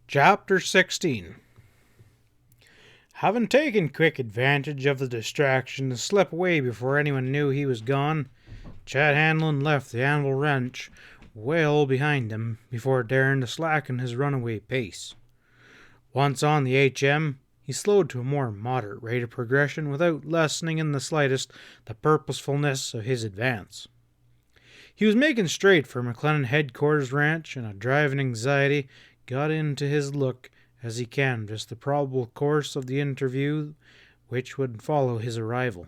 Chapter 16. Having taken quick advantage of the distraction to slip away before anyone knew he was gone, Chad Hanlon left the Anvil Ranch well behind him before daring to slacken his runaway pace. Once on the HM, he slowed to a more moderate rate of progression without lessening in the slightest the purposefulness of his advance. He was making straight for McLennan Headquarters Ranch, and a driving anxiety got into his look as he canvassed the probable course of the interview which would follow his arrival.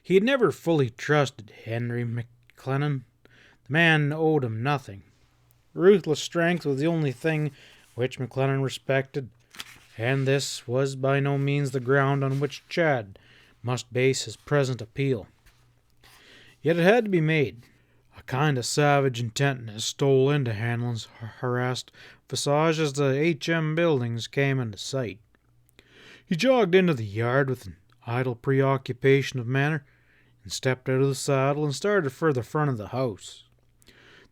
He had never fully trusted Henry McLennan. The man owed him nothing. Ruthless strength was the only thing which McLennan respected, and this was by no means the ground on which Chad must base his present appeal. Yet it had to be made. A kind of savage intentness stole into Hanlon's harassed visage as the HM buildings came into sight. He jogged into the yard with an idle preoccupation of manner, and stepped out of the saddle and started for the front of the house.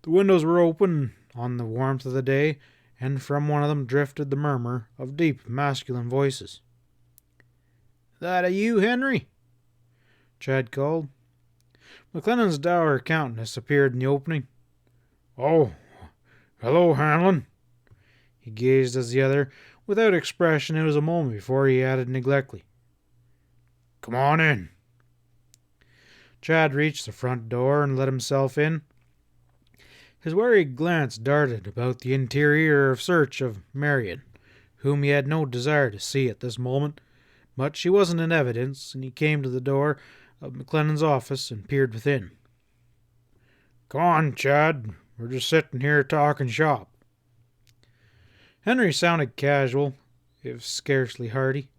The windows were open on the warmth of the day, and from one of them drifted the murmur of deep masculine voices. "That a you, Henry?" Chad called. McLennan's dour countenance appeared in the opening. "Oh, hello, Hanlon." He gazed as the other, without expression. It was a moment before he added neglectfully, "Come on in." Chad reached the front door and let himself in. His wary glance darted about the interior in search of Marion, whom he had no desire to see at this moment, but she wasn't in evidence, and he came to the door of McLennan's office and peered within. "Come on, Chad. We're just sitting here talking shop." Henry sounded casual, if scarcely hearty.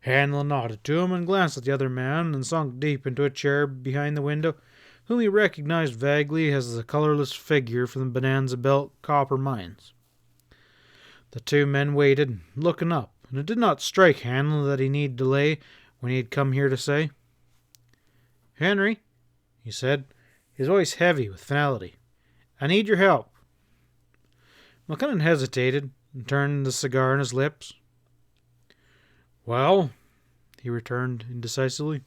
Hanlon nodded to him and glanced at the other man and sunk deep into a chair behind the window, whom he recognized vaguely as the colorless figure from the Bonanza Belt copper mines. The two men waited, looking up, and it did not strike Hanlon that he need delay when he had come here to say. "Henry," he said, his voice heavy with finality, "I need your help." McLennan hesitated and turned the cigar on his lips. "Well," he returned indecisively,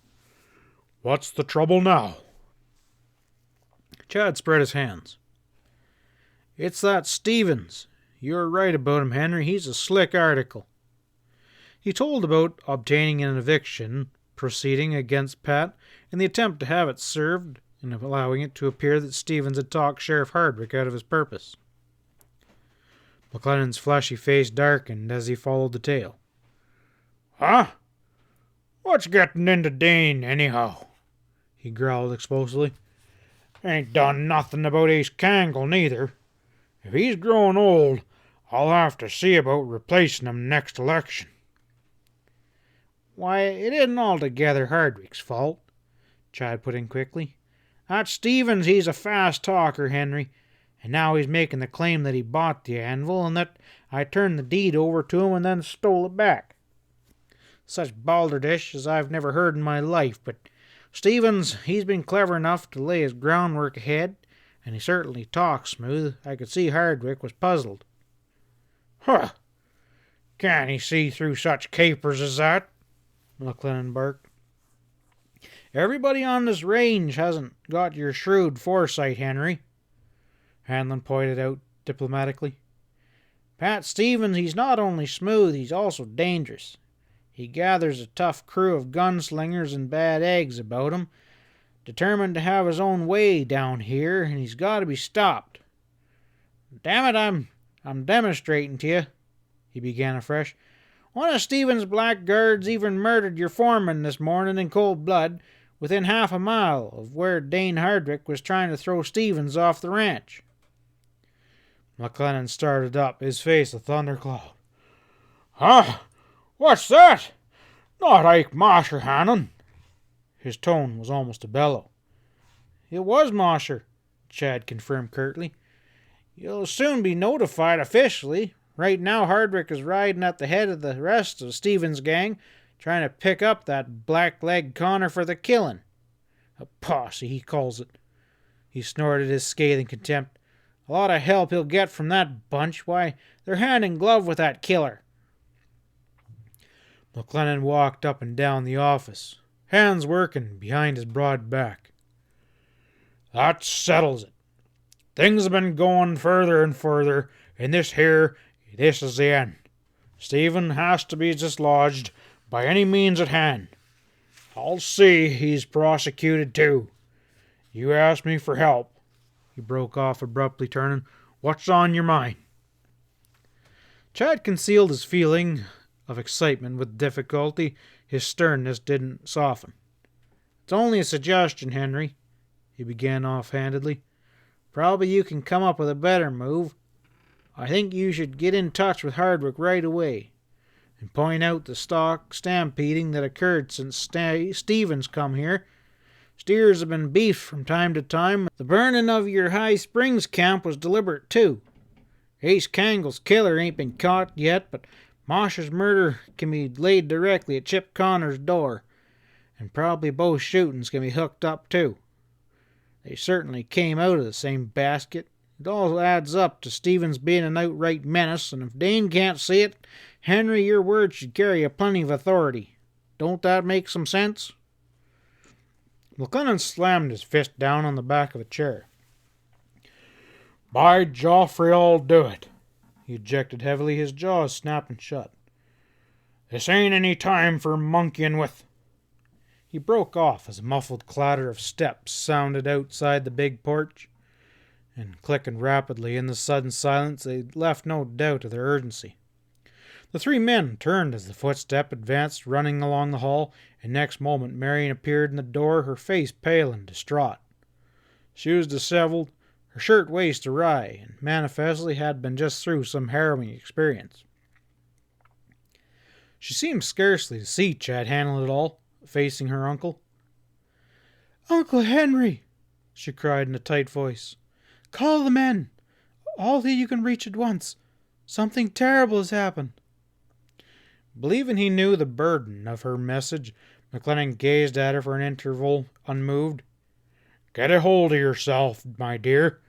"what's the trouble now?" Chad spread his hands. "It's that Stevens. You're right about him, Henry. He's a slick article." He told about obtaining an eviction proceeding against Pat in the attempt to have it served, and allowing it to appear that Stevens had talked Sheriff Hardwick out of his purpose. McLennan's fleshy face darkened as he followed the tale. "Huh? What's getting into Dane, anyhow?" he growled explosively. "Ain't done nothing about Ace Cangle, neither. If he's growing old, I'll have to see about replacing him next election." "Why, it isn't altogether Hardwick's fault," Chad put in quickly. "That Stevens, he's a fast talker, Henry, and now he's making the claim that he bought the anvil and that I turned the deed over to him and then stole it back. Such balderdish as I've never heard in my life, but Stevens, he's been clever enough to lay his groundwork ahead, and he certainly talks smooth. I could see Hardwick was puzzled." "Huh! Can't he see through such capers as that?" McLennan barked. "Everybody on this range hasn't got your shrewd foresight, Henry," Hanlon pointed out diplomatically. "Pat Stevens, he's not only smooth, he's also dangerous. He gathers a tough crew of gunslingers and bad eggs about him, determined to have his own way down here, and he's got to be stopped. Damn it, I'm demonstrating to you," he began afresh. "One of Stevens' blackguards even murdered your foreman this morning in cold blood, within half a mile of where Dane Hardwick was trying to throw Stevens off the ranch." McLennan started up, his face a thundercloud. "Huh? What's that? Not Ike Mosher, Hanlon?" His tone was almost a bellow. "It was Mosher," Chad confirmed curtly. "You'll soon be notified officially. Right now Hardwick is riding at the head of the rest of Stevens' gang, trying to pick up that black-leg Connor for the killing. A posse, he calls it." He snorted his scathing contempt. A lot of help he'll get from that bunch. Why, they're hand in glove with that killer. McLennan walked up and down the office, hands working behind his broad back. That settles it. Things have been going further and further, and this is the end. Stephen has to be dislodged by any means at hand. I'll see he's prosecuted too. You asked me for help. He broke off abruptly, turning. What's on your mind? Chad concealed his feeling of excitement with difficulty. His sternness didn't soften. It's only a suggestion, Henry, he began offhandedly. Probably you can come up with a better move. I think you should get in touch with Hardwick right away and point out the stock stampeding that occurred since Stevens come here. Steers have been beefed from time to time. The burning of your High Springs camp was deliberate, too. Ace Cangle's killer ain't been caught yet, but Mosh's murder can be laid directly at Chip Connor's door, and probably both shootings can be hooked up, too. They certainly came out of the same basket. It all adds up to Stevens being an outright menace, and if Dane can't see it, Henry, your word should carry a plenty of authority. Don't that make some sense? McLennan slammed his fist down on the back of a chair. By Joffrey, I'll do it, he ejected heavily, his jaws snapping shut. This ain't any time for monkeying with... He broke off as a muffled clatter of steps sounded outside the big porch, and clicking rapidly in the sudden silence, they left no doubt of their urgency. The three men turned as the footstep advanced, running along the hall, and next moment Marion appeared in the door, her face pale and distraught. She was disheveled, her shirt-waist awry, and manifestly had been just through some harrowing experience. She seemed scarcely to see Chad Hanlon at all, facing her uncle. Uncle Henry, she cried in a tight voice. Call the men. All that you can reach at once. Something terrible has happened. Believing he knew the burden of her message, McLennan gazed at her for an interval, unmoved. Get a hold of yourself, my dear,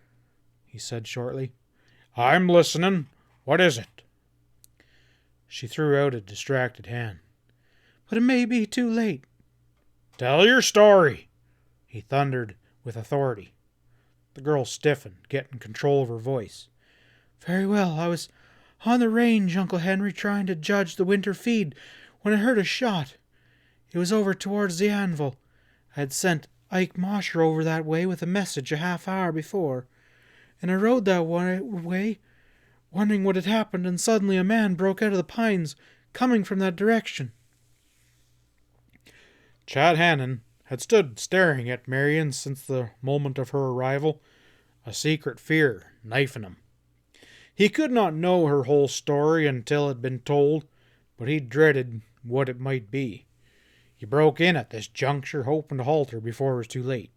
he said shortly. I'm listening. What is it? She threw out a distracted hand. But it may be too late. Tell your story, he thundered with authority. The girl stiffened, getting control of her voice. Very well, I was on the range, Uncle Henry, trying to judge the winter feed, when I heard a shot. It was over towards the anvil. I had sent Ike Mosher over that way with a message a half-hour before, and I rode that way, wondering what had happened, and suddenly a man broke out of the pines, coming from that direction. Chad Hanlon had stood staring at Marion since the moment of her arrival, a secret fear knifing him. He could not know her whole story until it had been told, but he dreaded what it might be. He broke in at this juncture, hoping to halt her before it was too late.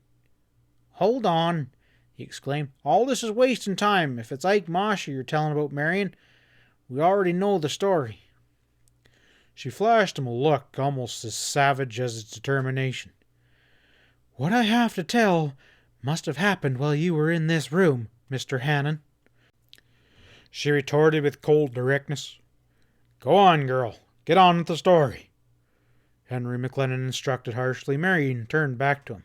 Hold on, he exclaimed. All this is wasting time. If it's Ike Mosher you're telling about, Marion, we already know the story. She flashed him a look almost as savage as its determination. What I have to tell must have happened while you were in this room, Mr. Hannon, she retorted with cold directness. Go on, girl. Get on with the story, Henry McLennan instructed harshly. Marion turned back to him.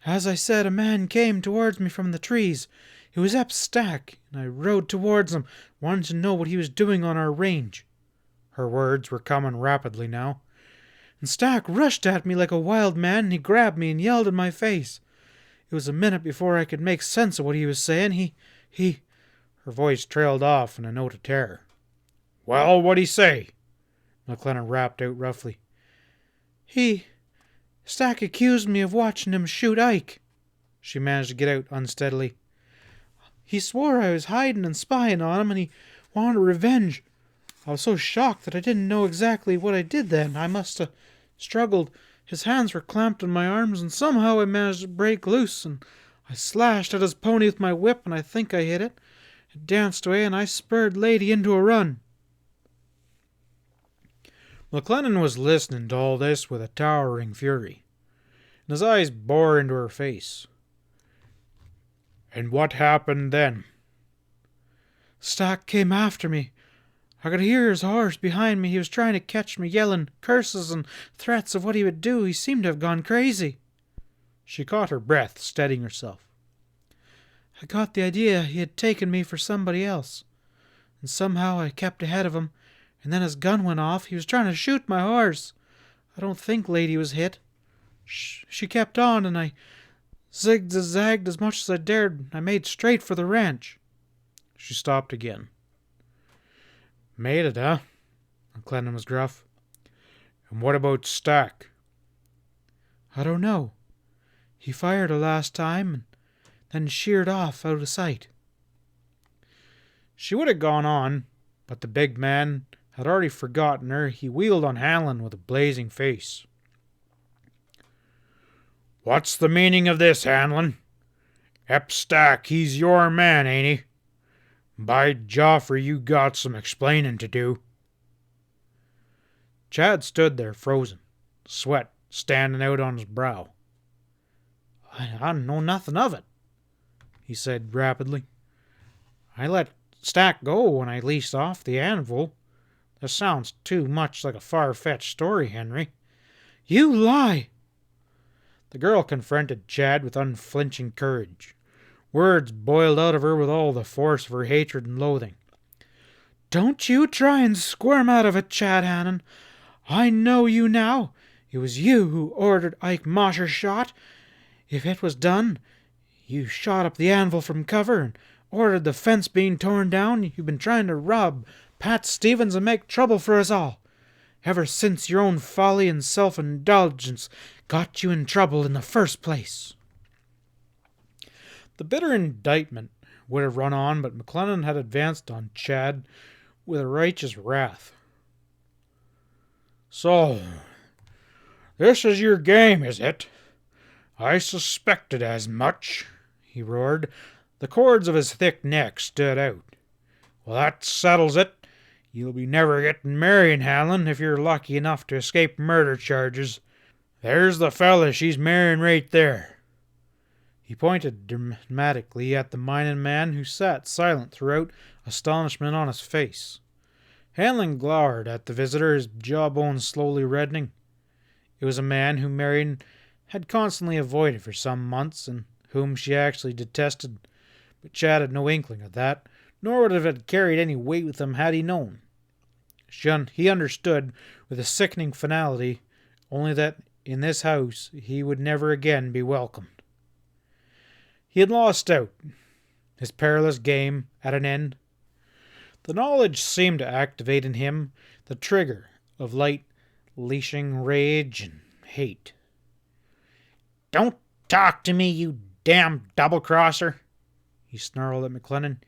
As I said, a man came towards me from the trees. He was up Stack, and I rode towards him, wanting to know what he was doing on our range. Her words were coming rapidly now. And Stack rushed at me like a wild man, and he grabbed me and yelled in my face. It was a minute before I could make sense of what he was saying. He... Her voice trailed off in a note of terror. Well, what'd he say? McLennan rapped out roughly. Stack accused me of watching him shoot Ike, she managed to get out unsteadily. He swore I was hiding and spying on him, and he wanted revenge. I was so shocked that I didn't know exactly what I did then. I must have struggled. His hands were clamped on my arms, and somehow I managed to break loose, and I slashed at his pony with my whip, and I think I hit it. It danced away, and I spurred Lady into a run. McLennan was listening to all this with a towering fury, and his eyes bored into her face. And what happened then? Stack came after me. I could hear his horse behind me. He was trying to catch me, yelling curses and threats of what he would do. He seemed to have gone crazy. She caught her breath, steadying herself. I got the idea he had taken me for somebody else, and somehow I kept ahead of him, and then his gun went off. He was trying to shoot my horse. I don't think Lady was hit. She kept on, and I zigged and zagged as much as I dared. I made straight for the ranch. She stopped again. Made it, huh? McLennan was gruff. And what about Stack? I don't know. He fired a last time and then sheered off out of sight. She would have gone on, but the big man had already forgotten her. He wheeled on Hanlon with a blazing face. What's the meaning of this, Hanlon? Ep Stack, he's your man, ain't he? By Joffrey, you got some explaining to do. Chad stood there frozen, sweat standing out on his brow. I know nothing of it, he said rapidly. I let Stack go when I leased off the anvil. This sounds too much like a far-fetched story, Henry. You lie! The girl confronted Chad with unflinching courage. Words boiled out of her with all the force of her hatred and loathing. Don't you try and squirm out of it, Chad Hanlon. I know you now. It was you who ordered Ike Mosher shot. If it was done, you shot up the anvil from cover and ordered the fence being torn down. You've been trying to rob Pat Stevens and make trouble for us all. Ever since your own folly and self-indulgence got you in trouble in the first place. The bitter indictment would have run on, but McLennan had advanced on Chad with a righteous wrath. So, this is your game, is it? I suspected as much, he roared. The cords of his thick neck stood out. Well, that settles it. You'll be never getting married, Hanlon, if you're lucky enough to escape murder charges. There's the fella she's marrying right there. He pointed dramatically at the mining man, who sat silent throughout, astonishment on his face. Hanlon glowered at the visitor, his jawbone slowly reddening. It was a man whom Marion had constantly avoided for some months, and whom she actually detested. But Chad had no inkling of that, nor would have it carried any weight with him had he known. He understood, with a sickening finality, only that in this house he would never again be welcomed. He had lost out, his perilous game at an end. The knowledge seemed to activate in him the trigger of light, leashing rage and hate. Don't talk to me, you damn double-crosser, he snarled at McLennan.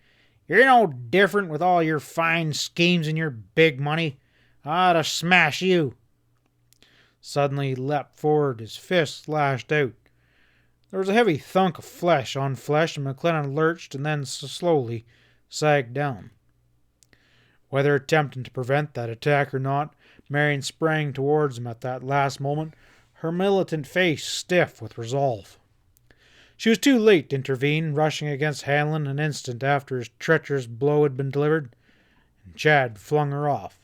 You're no different with all your fine schemes and your big money. I ought to smash you. Suddenly he leapt forward, his fist lashed out. There was a heavy thunk of flesh on flesh, and McLennan lurched and then slowly sagged down. Whether attempting to prevent that attack or not, Marion sprang towards him at that last moment, her militant face stiff with resolve. She was too late to intervene, rushing against Hanlon an instant after his treacherous blow had been delivered, and Chad flung her off.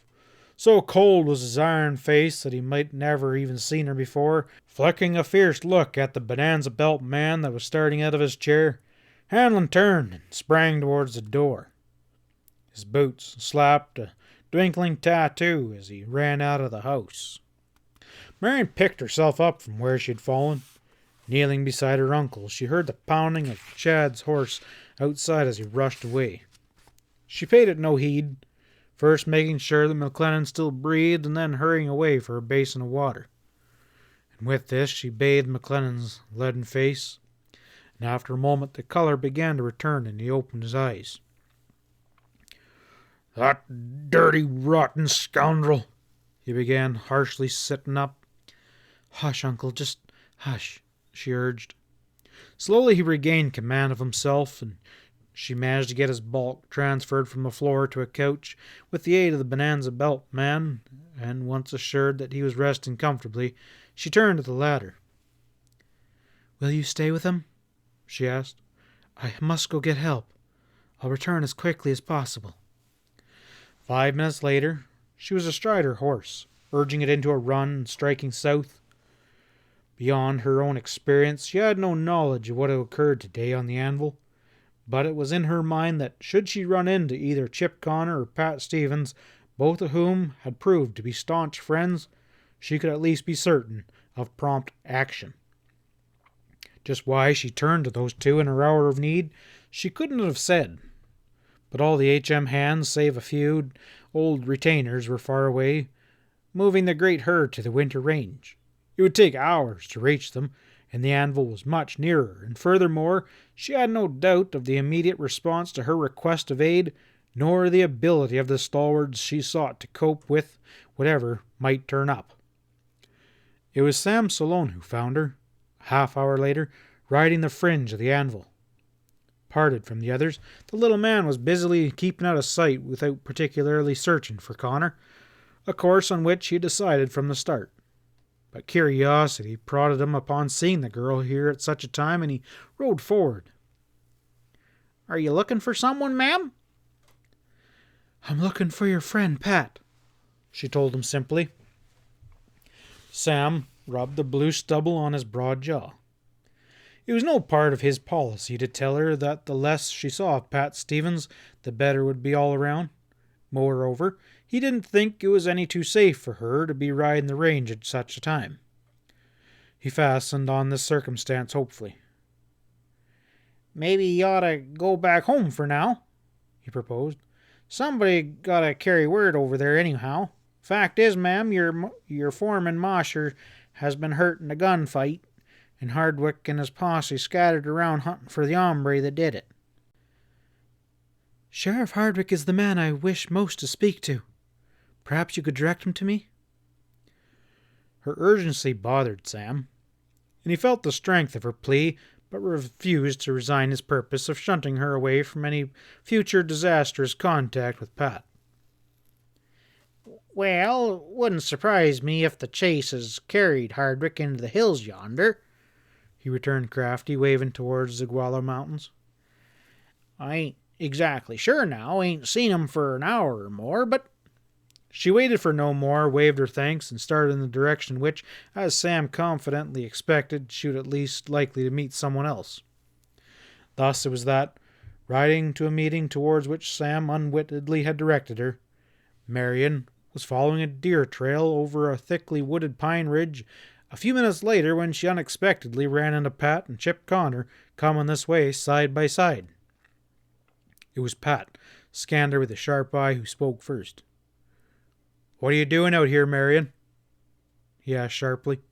So cold was his iron face that he might never even seen her before. Flicking a fierce look at the bonanza belt man that was starting out of his chair, Hanlon turned and sprang towards the door. His boots slapped a twinkling tattoo as he ran out of the house. Marion picked herself up from where she had fallen. Kneeling beside her uncle, she heard the pounding of Chad's horse outside as he rushed away. She paid it no heed, first making sure that McLennan still breathed and then hurrying away for a basin of water. And with this she bathed McLennan's leaden face, and after a moment the color began to return and he opened his eyes. That dirty, rotten scoundrel, he began, harshly sitting up. Hush, Uncle, just hush, she urged. Slowly he regained command of himself, and she managed to get his bulk transferred from the floor to a couch with the aid of the bonanza belt man, and once assured that he was resting comfortably, she turned to the ladder. Will you stay with him? She asked. I must go get help. I'll return as quickly as possible." 5 minutes later, she was astride her horse, urging it into a run and striking south. Beyond her own experience, she had no knowledge of what had occurred today on the anvil, but it was in her mind that should she run into either Chip Connor or Pat Stevens, both of whom had proved to be staunch friends, she could at least be certain of prompt action. Just why she turned to those two in her hour of need, she couldn't have said. But all the HM hands, save a few old retainers, were far away, moving the great herd to the winter range. It would take hours to reach them, and the anvil was much nearer, and furthermore, she had no doubt of the immediate response to her request of aid, nor the ability of the stalwarts she sought to cope with whatever might turn up. It was Sam Salone who found her, a half-hour later, riding the fringe of the anvil. Parted from the others, the little man was busily keeping out of sight without particularly searching for Connor, a course on which he decided from the start. But curiosity prodded him upon seeing the girl here at such a time, and he rode forward. "Are you looking for someone, ma'am?" "I'm looking for your friend, Pat," she told him simply. Sam rubbed the blue stubble on his broad jaw. It was no part of his policy to tell her that the less she saw of Pat Stevens, the better would be all around. Moreover, he didn't think it was any too safe for her to be riding the range at such a time. He fastened on this circumstance hopefully. "Maybe you ought to go back home for now," he proposed. "Somebody gotta carry word over there anyhow. Fact is, ma'am, your foreman Mosher has been hurt in a gunfight, and Hardwick and his posse scattered around hunting for the hombre that did it." "Sheriff Hardwick is the man I wish most to speak to. Perhaps you could direct him to me?" Her urgency bothered Sam, and he felt the strength of her plea, but refused to resign his purpose of shunting her away from any future disastrous contact with Pat. "Well, it wouldn't surprise me if the chase has carried Hardwick into the hills yonder," he returned crafty, waving towards the Guala Mountains. "I ain't exactly sure now, ain't seen him for an hour or more, but—" She waited for no more, waved her thanks, and started in the direction which, as Sam confidently expected, she would at least likely to meet someone else. Thus it was that, riding to a meeting towards which Sam unwittingly had directed her, Marion was following a deer trail over a thickly wooded pine ridge a few minutes later when she unexpectedly ran into Pat and Chip Connor coming this way side by side. It was Pat, scanned her with a sharp eye, who spoke first. "What are you doing out here, Marion?" he asked sharply.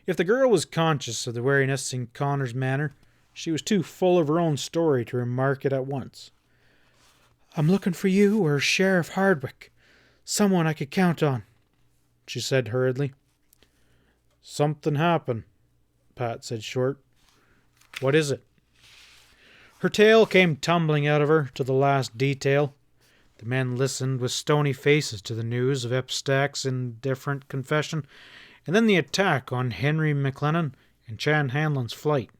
If the girl was conscious of the wariness in Connor's manner, she was too full of her own story to remark it at once. "I'm looking for you or Sheriff Hardwick. Someone I could count on," she said hurriedly. "Something happened," Pat said short. "What is it?" Her tale came tumbling out of her to the last detail. The men listened with stony faces to the news of Epstack's indifferent confession, and then the attack on Henry McLennan and Chad Hanlon's flight.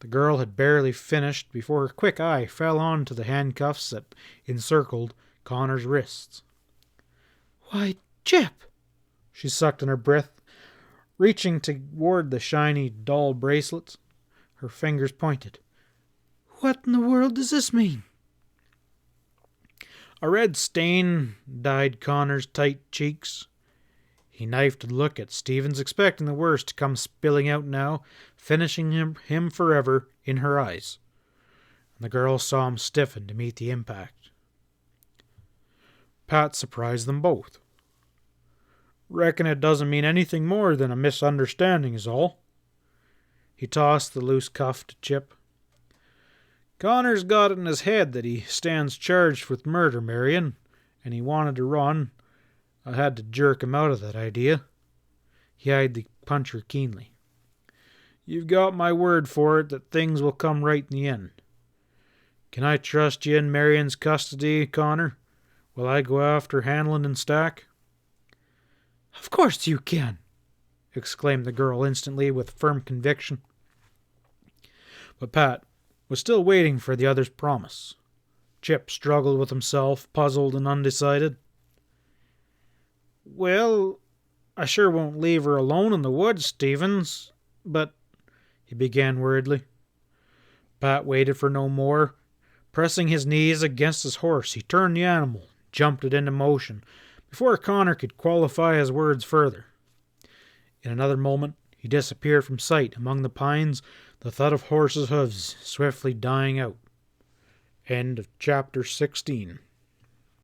The girl had barely finished before her quick eye fell on to the handcuffs that encircled Connor's wrists. "Why, Chip!" She sucked in her breath, reaching toward the shiny, dull bracelets. Her fingers pointed. "What in the world does this mean?" A red stain dyed Connor's tight cheeks. He knifed a look at Stevens, expecting the worst to come spilling out now, finishing him forever in her eyes. And the girl saw him stiffen to meet the impact. Pat surprised them both. "Reckon it doesn't mean anything more than a misunderstanding is all." He tossed the loose cuff to Chip. "Connor's got it in his head that he stands charged with murder, Marion, and he wanted to run. I had to jerk him out of that idea." He eyed the puncher keenly. "You've got my word for it that things will come right in the end. Can I trust you in Marion's custody, Connor, while I go after Hanlon and Stack?" "Of course you can," exclaimed the girl instantly with firm conviction. But Pat was still waiting for the other's promise. Chip struggled with himself, puzzled and undecided. "Well, I sure won't leave her alone in the woods, Stevens, but," he began worriedly. Pat waited for no more. Pressing his knees against his horse, he turned the animal, jumped it into motion, before Connor could qualify his words further. In another moment, he disappeared from sight among the pines, the thud of horses' hooves swiftly dying out. End of chapter 16.